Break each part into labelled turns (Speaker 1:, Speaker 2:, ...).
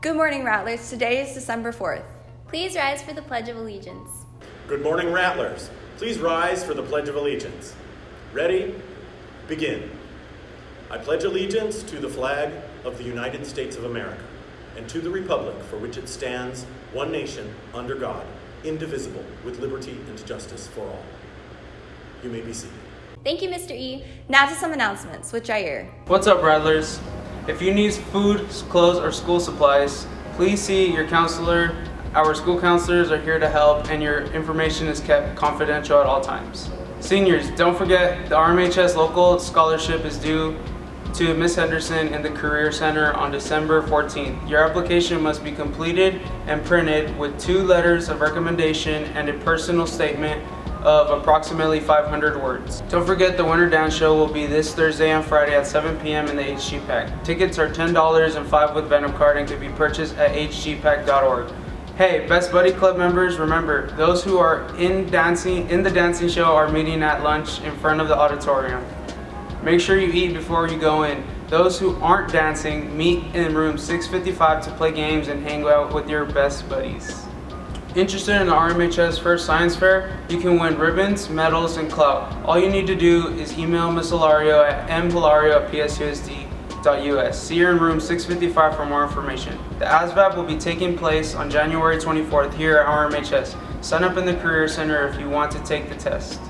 Speaker 1: Good morning, Rattlers. Today is December 4th.
Speaker 2: Please rise for the Pledge of Allegiance.
Speaker 3: Good morning, Rattlers. Please rise for the Pledge of Allegiance. Ready? Begin. I pledge allegiance to the flag of the United States of America and to the republic for which it stands, one nation, under God, indivisible, with liberty and justice for all. You may be seated.
Speaker 2: Thank you, Mr. E.
Speaker 1: Now to some announcements, which I hear.
Speaker 4: What's up, Rattlers? If you need food, clothes, or school supplies, please see your counselor. Our school counselors are here to help, and your information is kept confidential at all times. Seniors, don't forget the RMHS local scholarship is due to Miss Henderson in the Career Center on December 14th. Your application must be completed and printed with 2 letters of recommendation and a personal statement of approximately 500 words. Don't forget the Winter Dance Show will be this Thursday and Friday at 7 p.m. in the HG Pack. Tickets are $10 and 5 with Venom card and can be purchased at hgpack.org. Hey, Best Buddy Club members, remember, those who are in the dancing show are meeting at lunch in front of the auditorium. Make sure you eat before you go in. Those who aren't dancing, meet in room 655 to play games and hang out with your best buddies. Interested in the RMHS First Science Fair? You can win ribbons, medals, and clout. All you need to do is email Ms. Hilario at mhilario@psusd.us. See her in room 655 for more information. The ASVAB will be taking place on January 24th here at RMHS. Sign up in the Career Center if you want to take the test.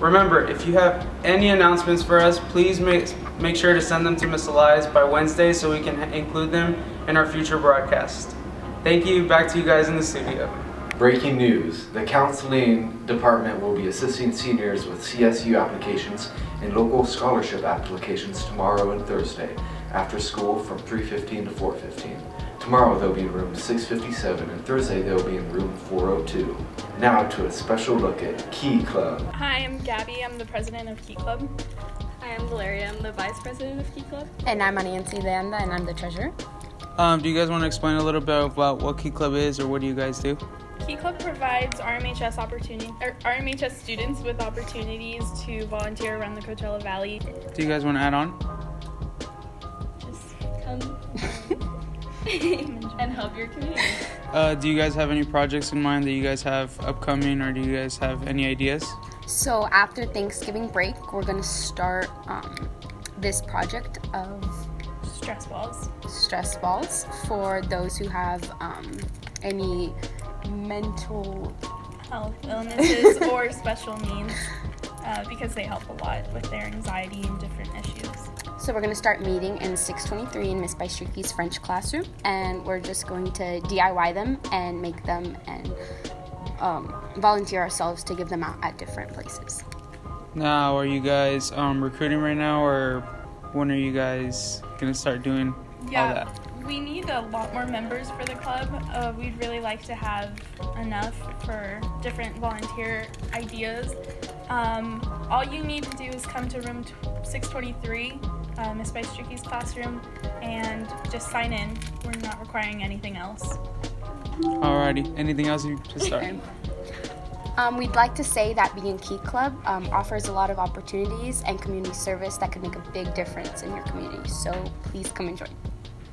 Speaker 4: Remember, if you have any announcements for us, please make sure to send them to Ms. Elias by Wednesday so we can include them in our future broadcast. Thank you. Back to you guys in the studio.
Speaker 5: Breaking news. The counseling department will be assisting seniors with CSU applications and local scholarship applications tomorrow and Thursday after school from 3:15 to 4:15. Tomorrow they'll be in room 657 and Thursday they'll be in room 402. Now to a special look at Key Club.
Speaker 6: Hi, I'm Gabby. I'm the president of Key Club.
Speaker 7: Hi, I'm Valeria. I'm the vice president of Key Club.
Speaker 8: And I'm Nancy Leanda, and I'm the treasurer.
Speaker 4: Do you guys want to explain a little bit about what Key Club is, or what do you guys do?
Speaker 6: Key Club provides RMHS students with opportunities to volunteer around the Coachella Valley.
Speaker 4: Do you guys want to add on?
Speaker 7: Just come and help your community.
Speaker 4: Do you guys have any projects in mind that you guys have upcoming, or do you guys have any ideas?
Speaker 8: So after Thanksgiving break, we're going to start this project of stress balls for those who have any mental
Speaker 6: health illnesses or special needs because they help a lot with their anxiety and different issues.
Speaker 8: So we're going to start meeting in 623 in Miss Bystricky's French classroom, and we're just going to DIY them and make them and volunteer ourselves to give them out at different places.
Speaker 4: Now, are you guys recruiting right now, or when are you guys going to start doing all that?
Speaker 6: We need a lot more members for the club. We'd really like to have enough for different volunteer ideas. All you need to do is come to room 623, Miss Bystricky's classroom, and just sign in. We're not requiring anything else.
Speaker 4: Alrighty. Anything else you to start?
Speaker 8: We'd like to say that being Key Club offers a lot of opportunities and community service that could make a big difference in your community. So please come and join.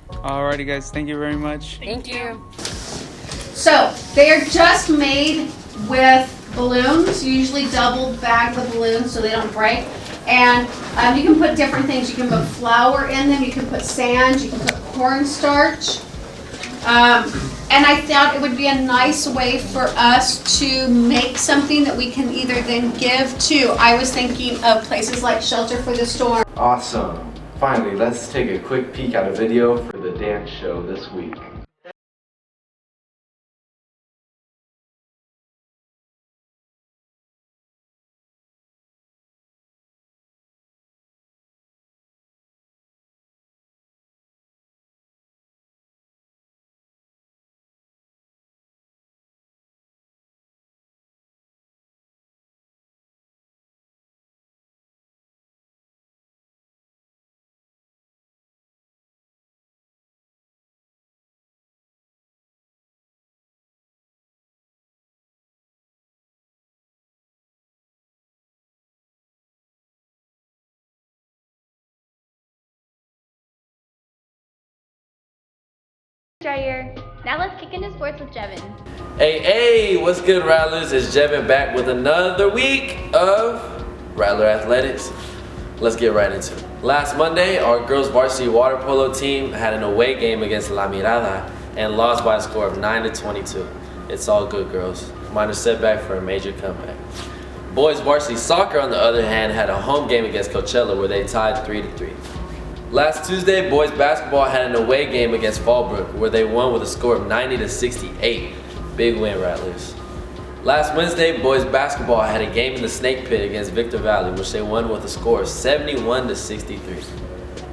Speaker 4: Alrighty, guys. Thank you very much.
Speaker 8: Thank you.
Speaker 9: So they are just made with balloons. You usually double bag the balloons so they don't break. And you can put different things. You can put flour in them. You can put sand. You can put cornstarch. And I thought it would be a nice way for us to make something that we can either then give to. I was thinking of places like Shelter for the Storm.
Speaker 5: Awesome. Finally, let's take a quick peek at a video for the dance show this week.
Speaker 1: Jair.
Speaker 2: Now let's kick into sports with Jevin.
Speaker 10: Hey, what's good, Rattlers? It's Jevin back with another week of Rattler Athletics. Let's get right into it. Last Monday, our girls varsity water polo team had an away game against La Mirada and lost by a score of 9-22. It's all good, girls. Minor setback for a major comeback. Boys varsity soccer, on the other hand, had a home game against Coachella where they tied 3-3. Last Tuesday, boys basketball had an away game against Fallbrook where they won with a score of 90-68. Big win, Rattlers. Last Wednesday, boys basketball had a game in the Snake Pit against Victor Valley, which they won with a score of 71-63.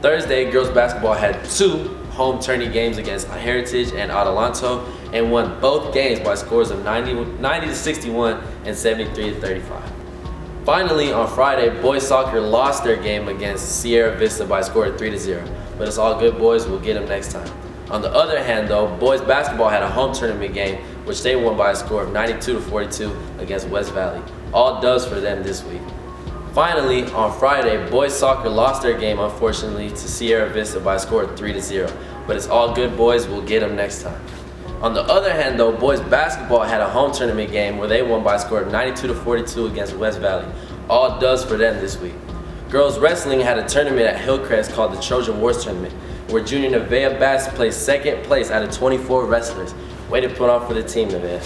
Speaker 10: Thursday, girls basketball had 2 home tourney games against Heritage and Adelanto and won both games by scores of 90-61 and 73-35. Finally, on Friday, boys soccer lost their game against Sierra Vista by a score of 3-0. But it's all good, boys. We'll get them next time. On the other hand, though, boys basketball had a home tournament game, which they won by a score of 92-42 against West Valley. All dubs for them this week. Finally, on Friday, boys soccer lost their game, unfortunately, to Sierra Vista by a score of 3-0. But it's all good, boys. We'll get them next time. On the other hand, though, boys basketball had a home tournament game where they won by a score of 92-42 against West Valley. All dubs for them this week. Girls wrestling had a tournament at Hillcrest called the Trojan Wars Tournament, where Junior Nevaeh Bass placed second place out of 24 wrestlers. Way to put on for the team, Nevaeh.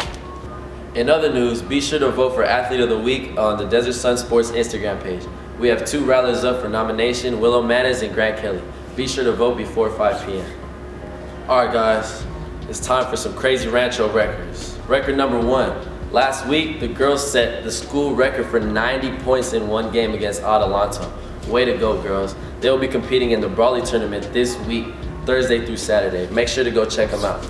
Speaker 10: In other news, be sure to vote for Athlete of the Week on the Desert Sun Sports Instagram page. We have 2 rattlers up for nomination, Willow Manners and Grant Kelly. Be sure to vote before 5 p.m. Alright guys, it's time for some crazy Rancho records. Record number 1. Last week, the girls set the school record for 90 points in one game against Adelanto. Way to go, girls. They'll be competing in the Brawley tournament this week, Thursday through Saturday. Make sure to go check them out.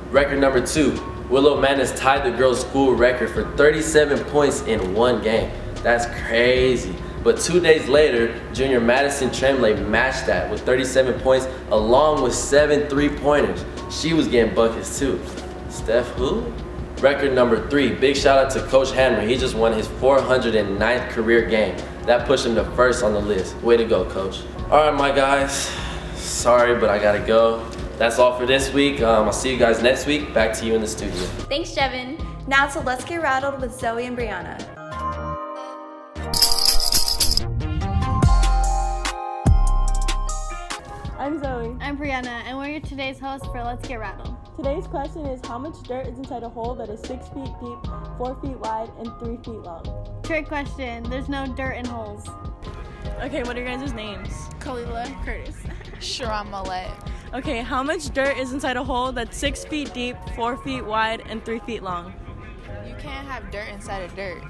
Speaker 10: Record number 2. Willow Manners tied the girls' school record for 37 points in one game. That's crazy. But 2 days later, junior Madison Tremblay matched that with 37 points along with 7 3-pointers. She was getting buckets too. Steph who? Record number 3, big shout out to Coach Hammer. He just won his 409th career game. That pushed him to first on the list. Way to go, Coach. All right, my guys. Sorry, but I gotta go. That's all for this week. I'll see you guys next week. Back to you in the studio.
Speaker 2: Thanks, Jevin.
Speaker 1: Now to Let's Get Rattled with Zoe and Brianna.
Speaker 11: I'm Zoe.
Speaker 7: I'm Brianna, and we're today's hosts for Let's Get Rattled.
Speaker 11: Today's question is, how much dirt is inside a hole that is 6 feet deep, 4 feet wide, and 3 feet long?
Speaker 7: Trick question. There's no dirt in holes.
Speaker 11: Okay, what are your guys' names?
Speaker 6: Kalila Curtis.
Speaker 12: Sharon Millette.
Speaker 11: Okay, how much dirt is inside a hole that's 6 feet deep, 4 feet wide, and 3 feet long?
Speaker 12: You can't have dirt inside of dirt.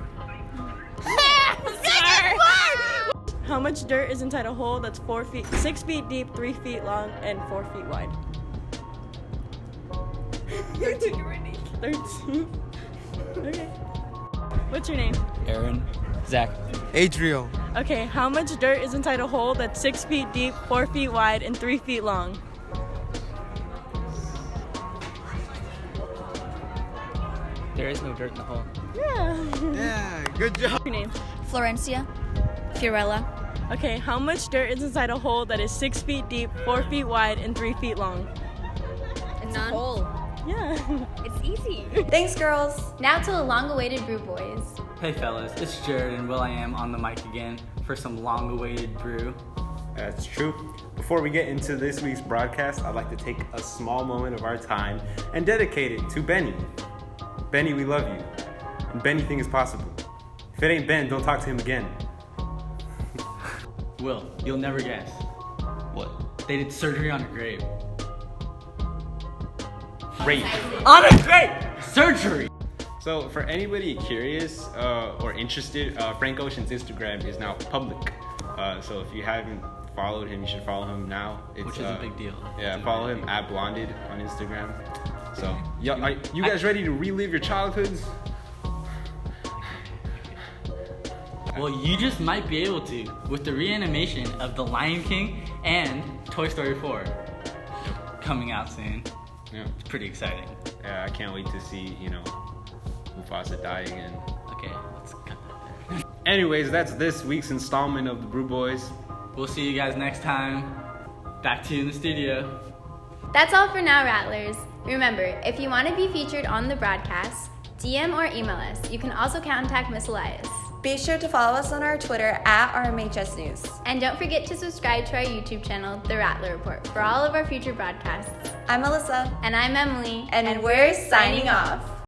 Speaker 11: How much dirt is inside a hole that's 6 feet deep, 3 feet long, and 4 feet wide? 13 already. 13? Okay. What's your name?
Speaker 13: Aaron. Zach. Adriel.
Speaker 11: Okay, how much dirt is inside a hole that's 6 feet deep, 4 feet wide, and 3 feet long?
Speaker 13: There is no dirt in the hole.
Speaker 11: Yeah,
Speaker 13: good job.
Speaker 11: What's your name?
Speaker 14: Florencia. Fiorella.
Speaker 11: Okay, how much dirt is inside a hole that is 6 feet deep, 4 feet wide, and 3 feet long?
Speaker 14: It's a hole.
Speaker 11: Yeah.
Speaker 14: It's easy.
Speaker 1: Thanks, girls.
Speaker 2: Now to the long-awaited Brew Boys.
Speaker 13: Hey fellas, it's Jared and will.i.am on the mic again for some long-awaited brew.
Speaker 15: That's true. Before we get into this week's broadcast, I'd like to take a small moment of our time and dedicate it to Benny. Benny, we love you. And anything is possible. If it ain't Ben, don't talk to him again.
Speaker 13: Will, you'll never guess. What? They did surgery on a grape.
Speaker 15: Rape.
Speaker 13: On a grape! Surgery!
Speaker 15: So for anybody curious or interested, Frank Ocean's Instagram is now public. So if you haven't followed him, you should follow him now.
Speaker 13: Which is a big deal.
Speaker 15: Yeah, follow him at Blonded on Instagram. So, are you guys ready to relive your childhoods?
Speaker 13: Well, you just might be able to with the reanimation of The Lion King and Toy Story 4 coming out soon.
Speaker 15: Yeah.
Speaker 13: It's pretty exciting.
Speaker 15: Yeah, I can't wait to see, Mufasa die again.
Speaker 13: Okay, let's cut that there.
Speaker 15: Anyways, that's this week's installment of the Brew Boys.
Speaker 13: We'll see you guys next time. Back to you in the studio.
Speaker 2: That's all for now, Rattlers. Remember, if you want to be featured on the broadcast, DM or email us. You can also contact Miss Elias.
Speaker 1: Be sure to follow us on our Twitter at RMHS News.
Speaker 2: And don't forget to subscribe to our YouTube channel, The Rattler Report, for all of our future broadcasts.
Speaker 1: I'm Melissa.
Speaker 2: And I'm Emily.
Speaker 1: And we're signing off.